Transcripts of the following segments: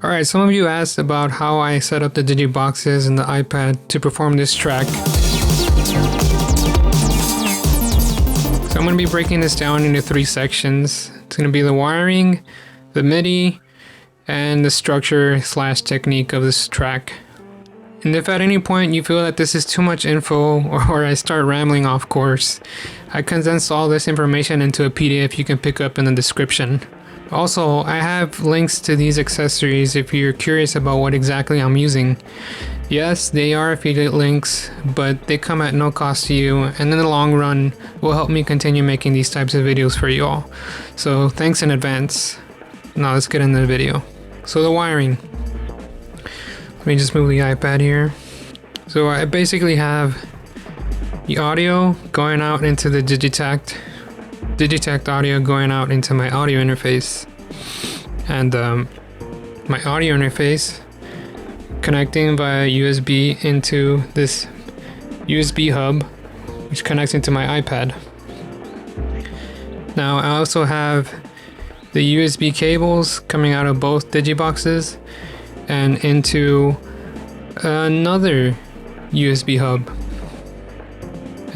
Alright, some of you asked about how I set up the digiboxes and the iPad to perform this track. So I'm going to be breaking this down into 3 sections. It's going to be the wiring, the MIDI, and the structure / technique of this track. And if at any point you feel that this is too much info or I start rambling off course, I condensed all this information into a PDF you can pick up in the description. Also, I have links to these accessories if you're curious about what exactly I'm using. Yes, they are affiliate links, but they come at no cost to you, and in the long run will help me continue making these types of videos for you all. So thanks in advance. Now let's get into the video. So the wiring. Let me just move the iPad here. So I basically have the audio going out into the Digitakt audio going out into my audio interface, and my audio interface connecting via USB into this USB hub, which connects into my iPad. Now I also have the USB cables coming out of both digiboxes and into another USB hub,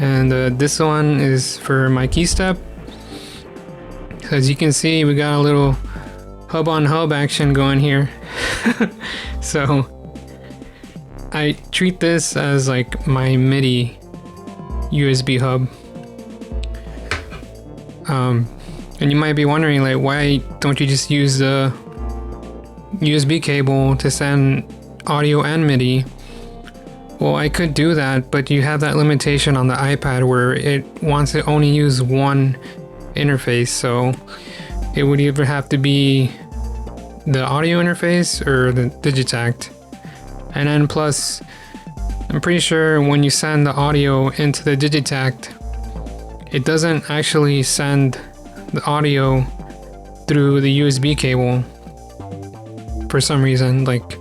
and this one is for my keystep. As you can see, we got a little hub on hub action going here. So I treat this as like my MIDI USB hub. And you might be wondering, like, why don't you just use the USB cable to send audio and MIDI? Well, I could do that, but you have that limitation on the iPad where it wants to only use one interface, so it would either have to be the audio interface or the Digitakt. And then plus, I'm pretty sure when you send the audio into the Digitakt, it doesn't actually send the audio through the USB cable for some reason. Like,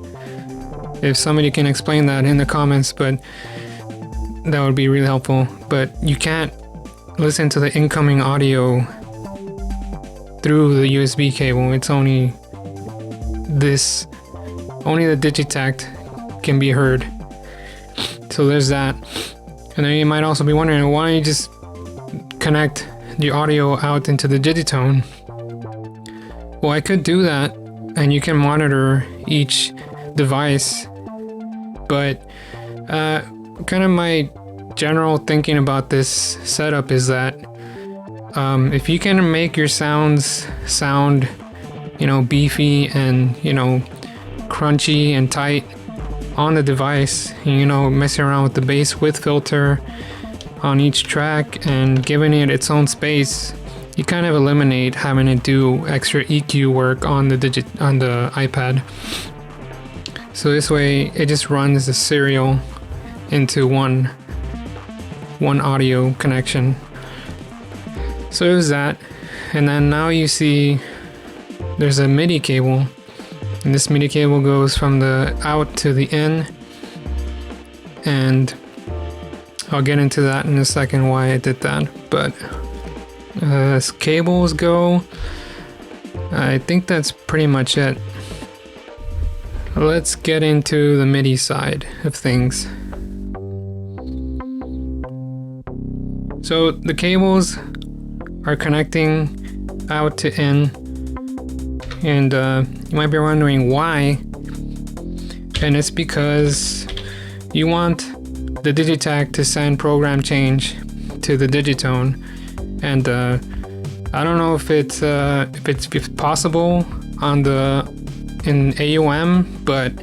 if somebody can explain that in the comments, but that would be really helpful. But you can't listen to the incoming audio through the USB cable. It's only the Digitakt can be heard. So there's that. And then you might also be wondering, why don't you just connect the audio out into the Digitone? Well, I could do that, and you can monitor each device, but kind of my general thinking about this setup is that if you can make your sounds sound, beefy and, crunchy and tight on the device, messing around with the bass width filter on each track and giving it its own space, you kind of eliminate having to do extra EQ work on the iPad. So this way it just runs the serial into one audio connection. So there's that, and then now you see there's a MIDI cable, and this MIDI cable goes from the out to the in, and I'll get into that in a second why I did that. But as cables go, I think that's pretty much it. Let's get into the MIDI side of things. So the cables are connecting out to in, and you might be wondering why, and it's because you want the Digitakt to send program change to the Digitone, and I don't know if it's possible in AUM, but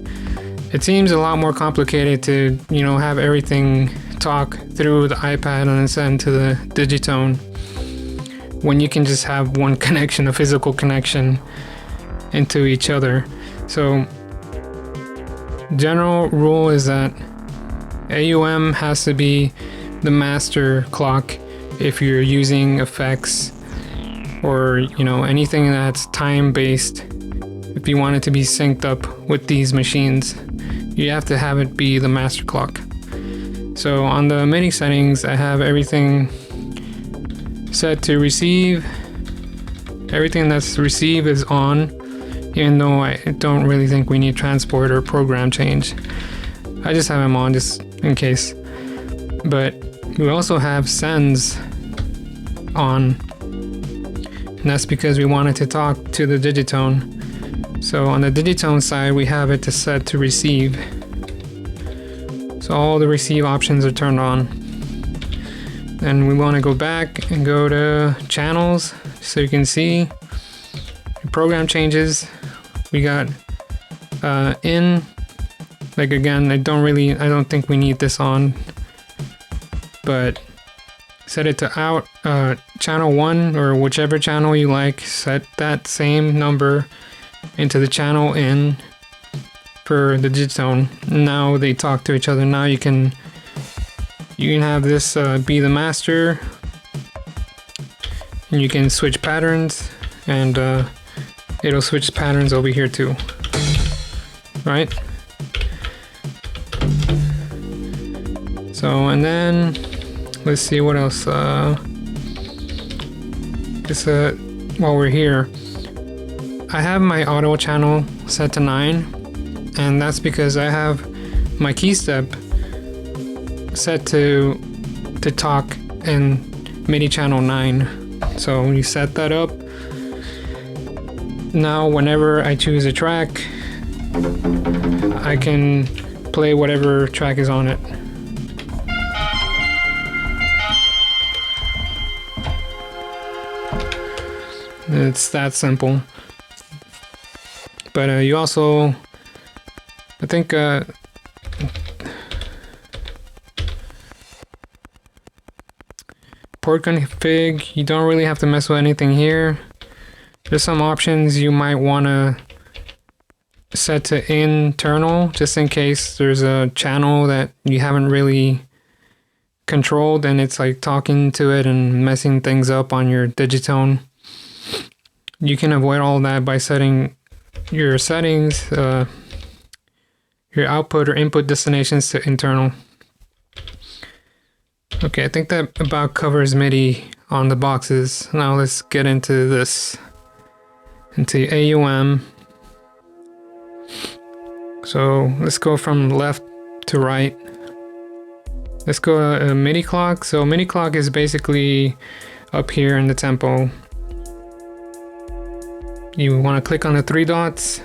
it seems a lot more complicated to have everything talk through the iPad and then send to the Digitone when you can just have one connection, a physical connection into each other. So general rule is that AUM has to be the master clock if you're using effects or anything that's time based. If you want it to be synced up with these machines, you have to have it be the master clock. So on the MIDI settings, I have everything set to receive. Everything that's received is on, even though I don't really think we need transport or program change. I just have them on just in case. But we also have sends on, and that's because we wanted to talk to the Digitone. So on the Digitone side, we have it to set to receive. So all the receive options are turned on. Then we want to go back and go to channels so you can see program changes. We got in, like again, I don't think we need this on, but set it to out, channel 1 or whichever channel you like. Set that same number into the channel in for the Digitone. Now they talk to each other. Now you can have this be the master, and you can switch patterns, and it'll switch patterns over here too, right? So, and then let's see what else. While we're here, I have my auto channel set to 9, and that's because I have my keystep set to talk in MIDI channel 9. So when you set that up, now whenever I choose a track, I can play whatever track is on it. It's that simple. But you also, I think port config, you don't really have to mess with anything here. There's some options you might want to set to internal, just in case there's a channel that you haven't really controlled and it's like talking to it and messing things up on your Digitone. You can avoid all that by setting your settings, your output or input destinations to internal. Okay, I think that about covers MIDI on the boxes. Now let's get into this, into AUM. So let's go from left to right. Let's go to MIDI clock. So MIDI clock is basically up here in the tempo. You want to click on the 3 dots,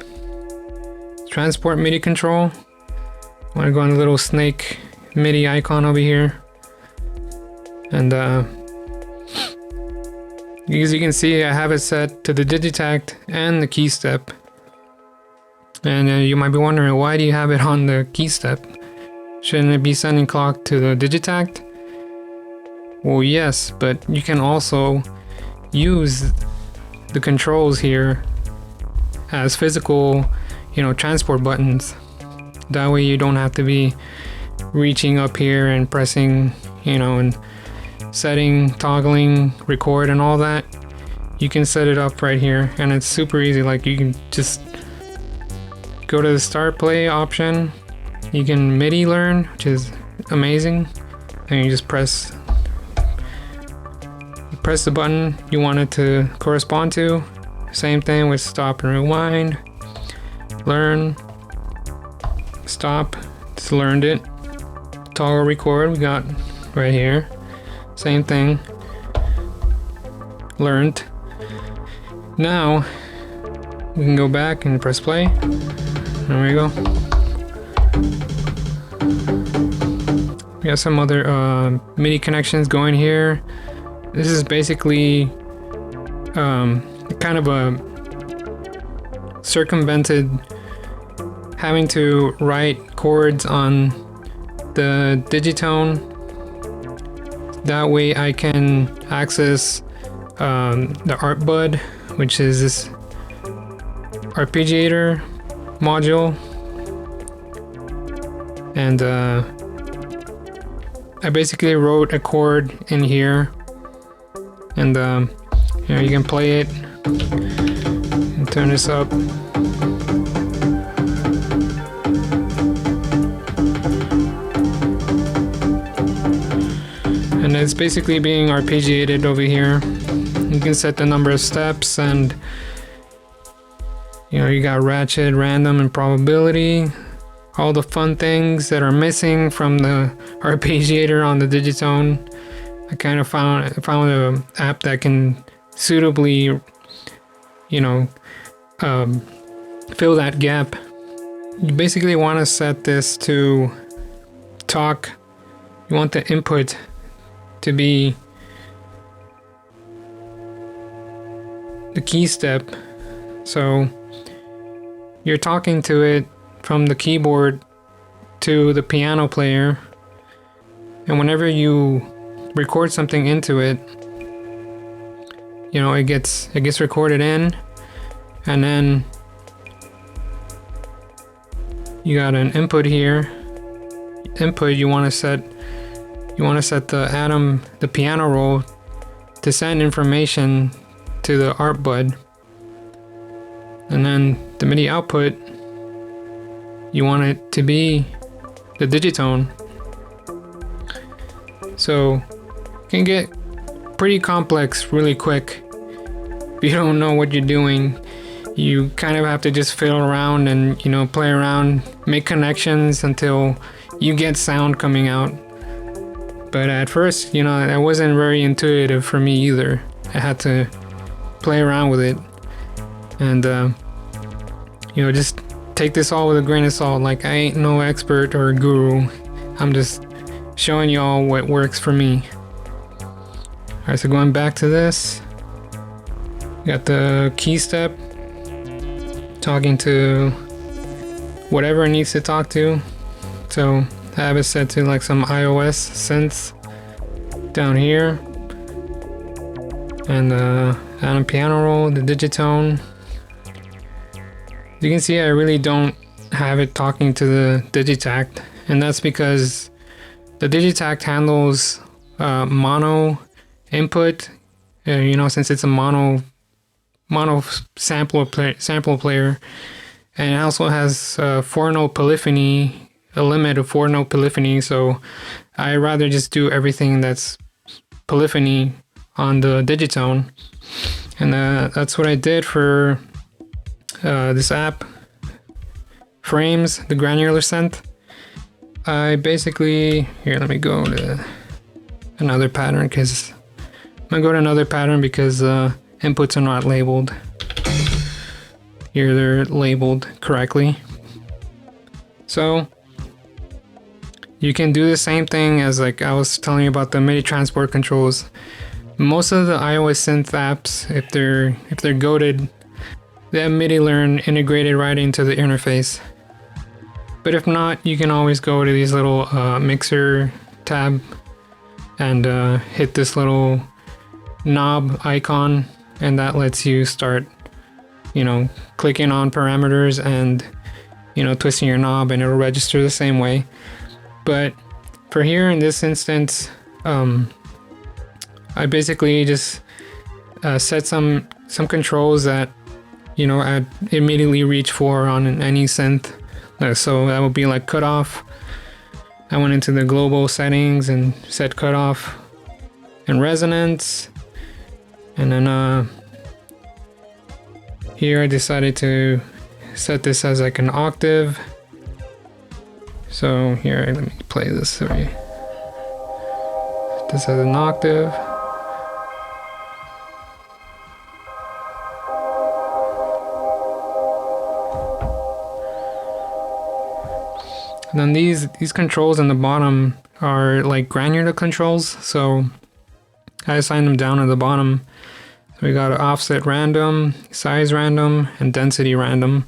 transport MIDI control. I want to go on the little snake MIDI icon over here. And as you can see, I have it set to the Digitakt and the keystep. And you might be wondering, why do you have it on the keystep? Shouldn't it be sending clock to the Digitakt? Well, yes, but you can also use the controls here as physical, transport buttons. That way you don't have to be reaching up here and pressing, and setting, toggling, record and all that. You can set it up right here, and it's super easy. Like, you can just go to the start play option. You can MIDI learn, which is amazing. And you just press the button you want it to correspond to. Same thing with stop and rewind. Learn, stop, just learned it. Toggle record, we got right here. Same thing, learned. Now we can go back and press play. There we go. We got some other MIDI connections going here. This is basically kind of a circumvented having to write chords on the Digitone. That way I can access the Art Bud, which is this arpeggiator module. And I basically wrote a chord in here. And you can play it and turn this up. And it's basically being arpeggiated over here. You can set the number of steps, and You know, you got ratchet, random, and probability. All the fun things that are missing from the arpeggiator on the Digitone. I kind of found an app that can suitably, you know, fill that gap. You basically want to set this to talk. You want the input to be the key step. So you're talking to it from the keyboard to the piano player, and whenever you record something into it, you know, it gets recorded in, and then you got an input here. Input, you want to set the piano roll to send information to the ARP bud, and then the MIDI output, you want it to be the Digitone. So it can get pretty complex really quick. If you don't know what you're doing, you kind of have to just fiddle around and, you know, play around, make connections until you get sound coming out. But at first, you know, that wasn't very intuitive for me either. I had to play around with it, and you know, just take this all with a grain of salt. Like, I ain't no expert or guru. I'm just showing you all what works for me. Alright, so going back to this, got the key step, talking to whatever it needs to talk to. So I have it set to like some iOS synths down here, and on a piano roll, the Digitone. You can see I really don't have it talking to the Digitakt, and that's because the Digitakt handles mono input. You know, since it's a mono sample player, and it also has 4-note polyphony, a limit of 4-note polyphony. So I rather just do everything that's polyphony on the Digitone, and that's what I did for this app, FRMS, the Granular Synth. I basically, here, let me go to another pattern because inputs are not labeled. Here they're labeled correctly. So you can do the same thing as, like I was telling you about the MIDI transport controls. Most of the iOS synth apps, if they're goated, they have MIDI learn integrated right into the interface. But if not, you can always go to these little mixer tab and hit this little knob icon, and that lets you start, you know, clicking on parameters and, you know, twisting your knob, and it'll register the same way. But for here in this instance, I basically just set some controls that, you know, I'd immediately reach for on any synth. So that would be like cutoff. I went into the global settings and set cutoff and resonance, and then here I decided to set this as like an octave. So here, let me play this. Sorry, this as an octave. And then these controls in the bottom are like granular controls, so I assigned them down at the bottom. So we got offset random, size random, and density random.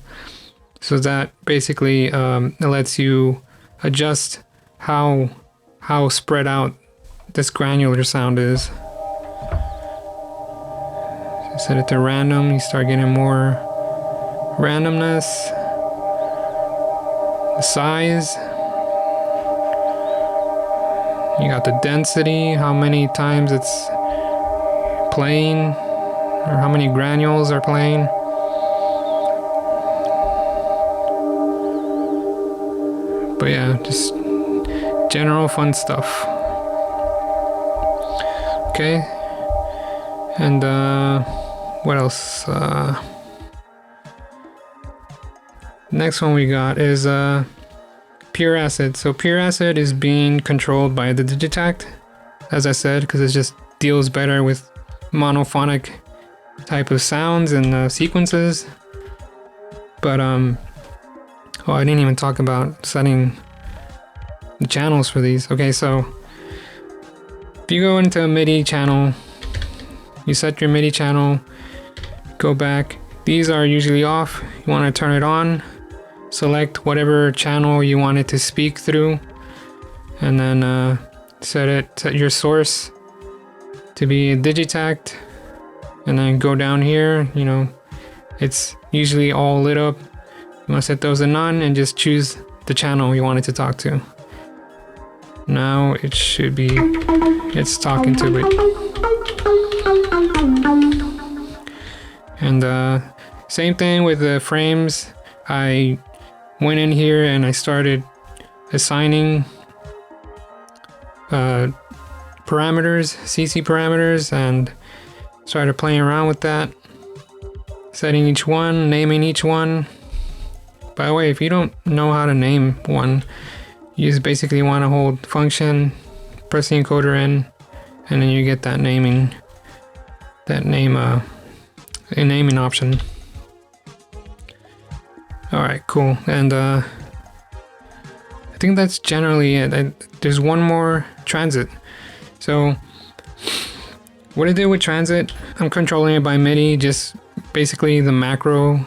So that basically it lets you adjust how spread out this granular sound is. So set it to random, you start getting more randomness. The size, you got the density, how many times it's playing, or how many granules are playing. But yeah, just general fun stuff. Okay, and what else? Next one we got is pure acid. So pure acid is being controlled by the Digitakt, as I said, because it just deals better with monophonic type of sounds and sequences. But oh, I didn't even talk about setting the channels for these. Okay, so if you go into a MIDI channel, you set your MIDI channel, go back. These are usually off. You want to turn it on. Select whatever channel you want it to speak through, and then set your source to be a Digitakt, and then go down here. You know, it's usually all lit up. You want to set those to none and just choose the channel you want it to talk to. Now it should be, it's talking to it. And same thing with the frames. I went in here and I started assigning parameters, CC parameters, and started playing around with that, setting each one, naming each one. By the way, if you don't know how to name one, you just basically want to hold function, press the encoder in, and then you get that naming, a naming option. All right, cool. And I think that's generally it. There's one more, transit. So what I did with transit, I'm controlling it by MIDI, just basically the macro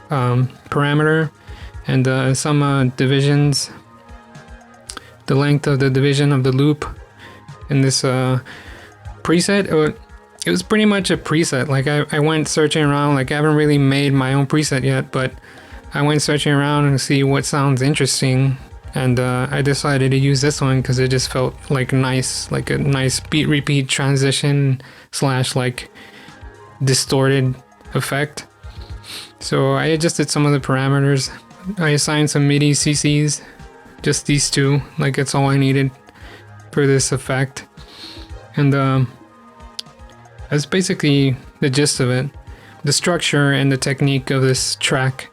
parameter, and some divisions, the length of the division of the loop in this preset. It was pretty much a preset. Like I went searching around. Like I haven't really made my own preset yet, but I went searching around and see what sounds interesting, and I decided to use this one because it just felt like nice, like a nice beat repeat transition slash like distorted effect. So I adjusted some of the parameters. I assigned some MIDI CCs, just these two, like it's all I needed for this effect. And that's basically the gist of it, the structure and the technique of this track.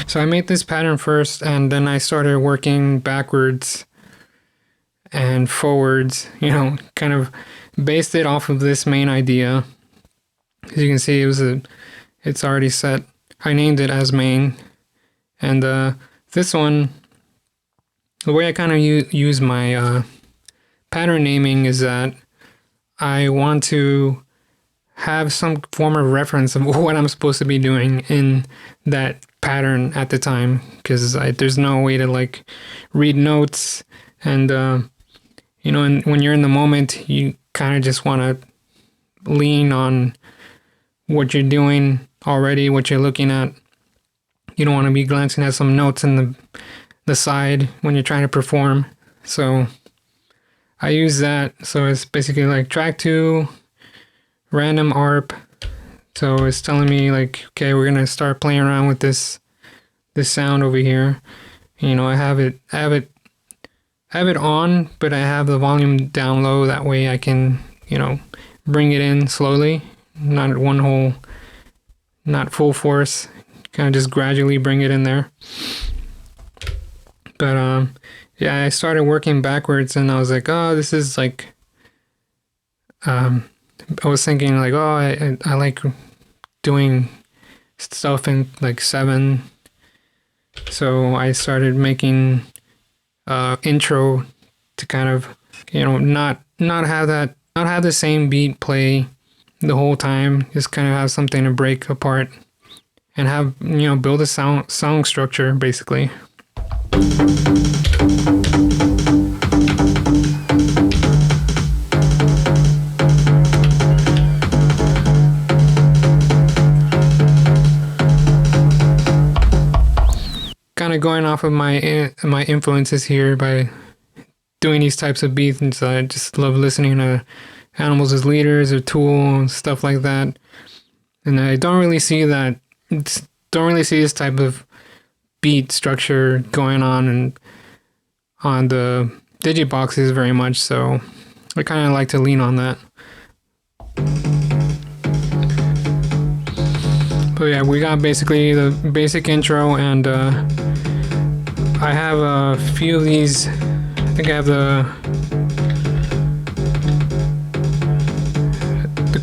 So I made this pattern first, and then I started working backwards and forwards, you know, kind of based it off of this main idea. As you can see, it's already set. I named it as main. And this one, the way I kind of use my pattern naming is that I want to have some form of reference of what I'm supposed to be doing in that pattern at the time, because there's no way to like read notes, and you know, and when you're in the moment, you kind of just want to lean on what you're doing already, what you're looking at. You don't want to be glancing at some notes in the side when you're trying to perform. So I use that. So it's basically like track 2, random ARP. So it's telling me like, okay, we're gonna start playing around with this sound over here. You know, I have it on, but I have the volume down low. That way I can, you know, bring it in slowly, not full force. Kind of just gradually bring it in there. But yeah, I started working backwards, and I was like, oh, this is like, I was thinking like, oh, I like doing stuff in like 7. So I started making intro to kind of, you know, not have the same beat play the whole time. Just kind of have something to break apart and have, you know, build a song structure basically. Kind of going off of my influences here by doing these types of beats, and so I just love listening to Animals as Leaders or Tool and stuff like that. And I don't really see this type of beat structure going on and on the digiboxes very much, so I kind of like to lean on that. But yeah, we got basically the basic intro, and I have a few of these. I think I have the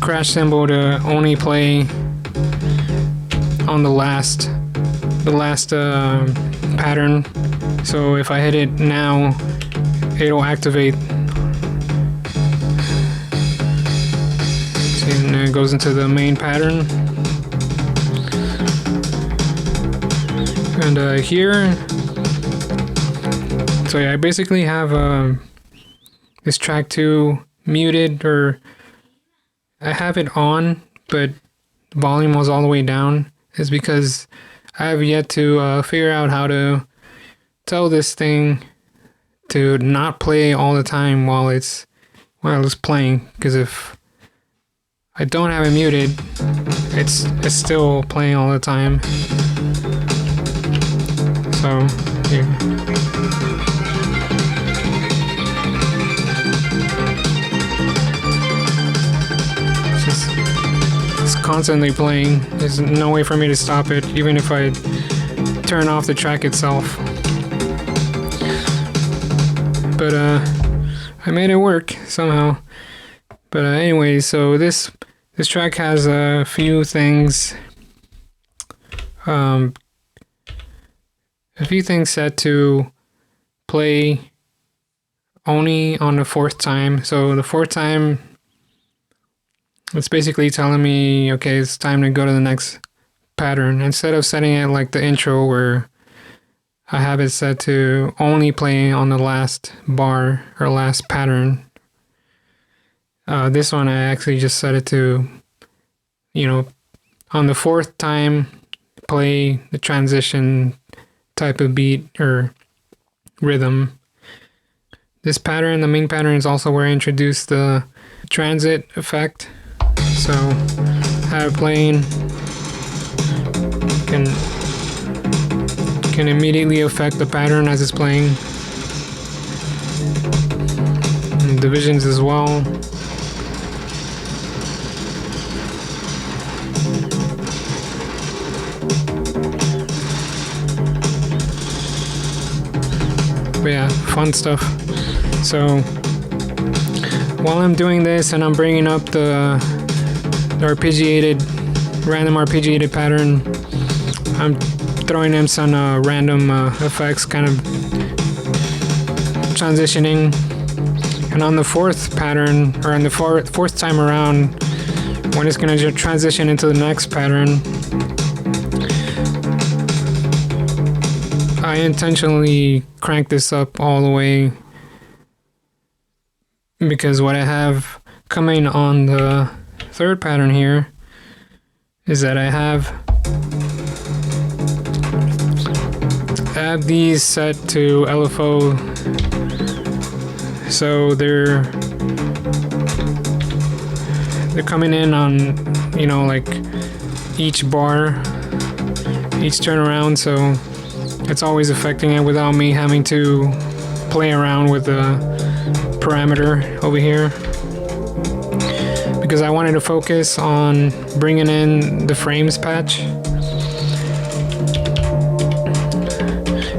crash cymbal to only play on the last pattern. So if I hit it now, it'll activate. See, and then it goes into the main pattern. And here, so yeah, I basically have this track 2 muted, or I have it on, but volume was all the way down. Is because I have yet to figure out how to tell this thing to not play all the time while it's playing. Because if I don't have it muted, it's still playing all the time. So here. It's constantly playing. There's no way for me to stop it, even if I turn off the track itself. But I made it work somehow. But anyway, so this track has a few things. A few things set to play only on the 4th time. So the 4th time, it's basically telling me, okay, it's time to go to the next pattern. Instead of setting it like the intro where I have it set to only play on the last bar or last pattern. This one I actually just set it to, on the 4th time, play the transition type of beat or rhythm. This pattern, the main pattern, is also where I introduced the transit effect. So have it playing can immediately affect the pattern as it's playing. And divisions as well. But yeah, fun stuff. So while I'm doing this and I'm bringing up the random arpeggiated pattern, I'm throwing in some random effects, kind of transitioning. And on the 4th pattern, or on the 4th time around, when it's going to transition into the next pattern, I intentionally crank this up all the way, because what I have coming on the 3rd pattern here is that I have these set to LFO, so they're coming in on, like each bar, each turnaround, so it's always affecting it without me having to play around with the parameter over here. Because I wanted to focus on bringing in the frames patch.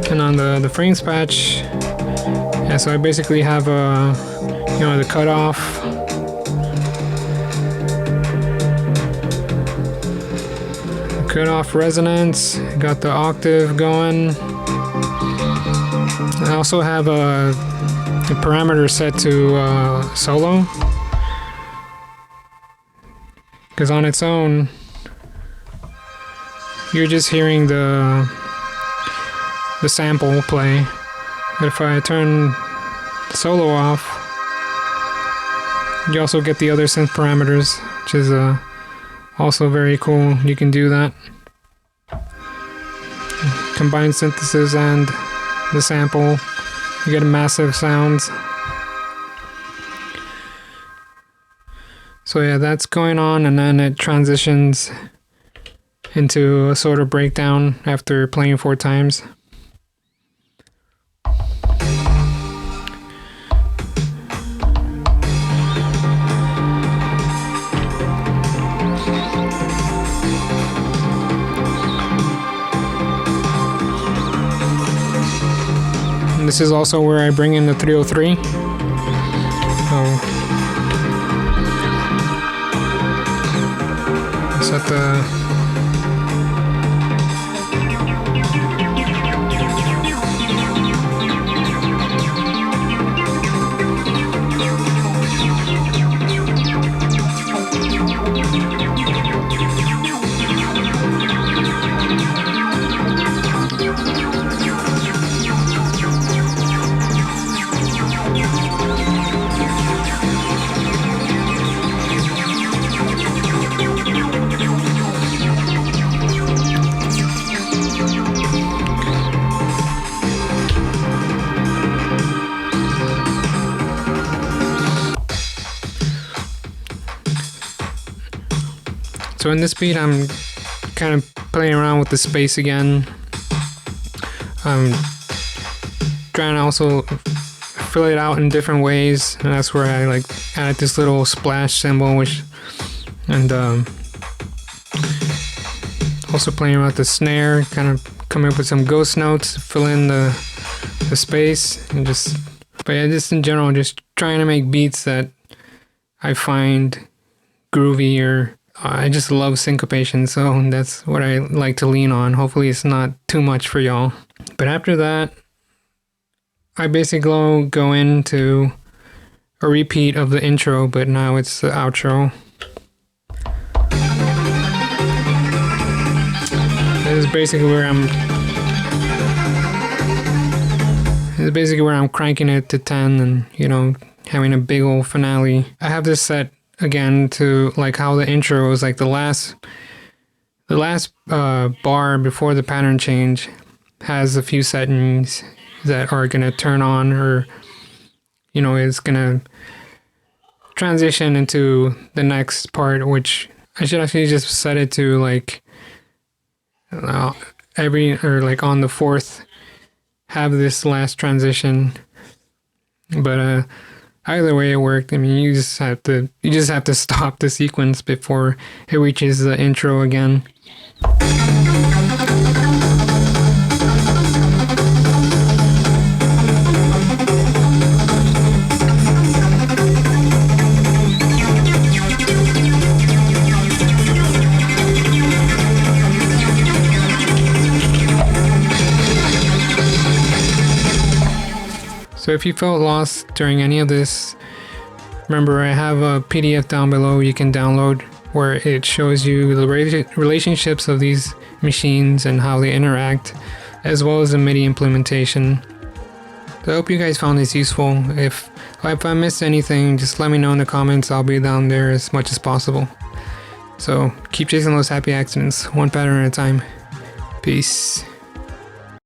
And on the frames patch, yeah, so I basically have the cutoff. Cutoff resonance, got the octave going. I also have a parameter set to solo. Because on its own, you're just hearing the sample play. But if I turn the solo off, you also get the other synth parameters, which is also very cool. You can do that. Combine synthesis and the sample, you get massive sounds. So yeah, that's going on, and then it transitions into a sort of breakdown after playing 4 times. This is also where I bring in the 303. So set the So in this beat, I'm kind of playing around with the space again. I'm trying to also fill it out in different ways, and that's where I like added this little splash symbol, and also playing around with the snare, kind of coming up with some ghost notes to fill in the space, and but yeah, just in general, just trying to make beats that I find groovy, or I just love syncopation, so that's what I like to lean on. Hopefully it's not too much for y'all. But after that, I basically go into a repeat of the intro, but now it's the outro. This is basically where I'm cranking it to 10 and, you know, having a big old finale. I have this set again to like how the intro is like the last bar before the pattern change has a few settings that are gonna turn on, or you know, it's gonna transition into the next part, which I should actually just set it to like like on the fourth have this last transition. But either way it worked. I mean, you just have to stop the sequence before it reaches the intro again. So if you felt lost during any of this, remember I have a PDF down below you can download where it shows you the relationships of these machines and how they interact, as well as the MIDI implementation. So I hope you guys found this useful. If I missed anything, just let me know in the comments. I'll be down there as much as possible. So keep chasing those happy accidents, one pattern at a time. Peace.